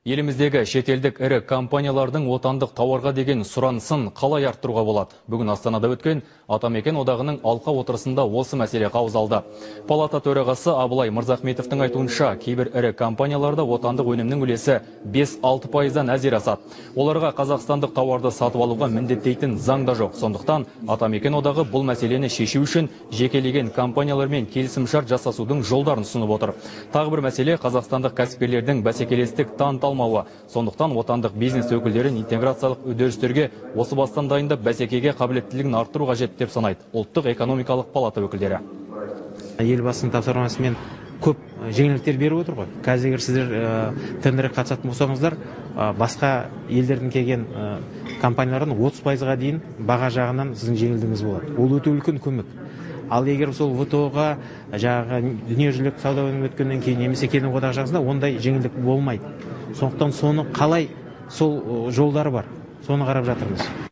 Еліміздегі шетелдік ірі компаниялардың отандық тауарға деген сұранысын қалай арттыруға болады? Бүгін Астанада өткен Атамекен одағының алқа отырысында осы мәселе қаузалды. Палата төрағасы Абылай Мырзахметовтың айтуынша, кейбір ірі компанияларда отандық өнімнің үлесі 5-6%-дан әзер асады. Оларға қазақстандық тауарды сатып алуға міндеттейтін заң да жоқ. Сондықтан Атамекен одағы бұл мәселені шешу үшін жекелеген компаниялармен келісімшарт жасасудың жолдарын ұсынып отыр. Тағы бір мәселе қазақстандық кәсіпкерлердің бәсекелестік таныталмауы. Сондықтан отандық бизнес өкілдерін интеграциялық үдерістерге осы бастан дайындап бәсекеге қабілеттілігін арттыру қажет деп санайды ұлттық экономикалық палата өкілдері. Елбасының тапсырмасымен көп жеңілдіктер беріп отыр ғой. Қазір егер сіздер тендерге қатысатын болсаңыздар, басқа елдерден келген компаниялардың 30%-ға дейін баға жағынан сіздің жеңілдігіңіз болады. Ол өте үлкен көмек. Ал егер сол ВТО-ға дүниежүзілік сауда өнімі өткеннен кейін немесе кеден одағы жағында ондай жеңілдік болмайды. Сондықтан соны қалай сол жолдары бар, соны қарап жатырмыз.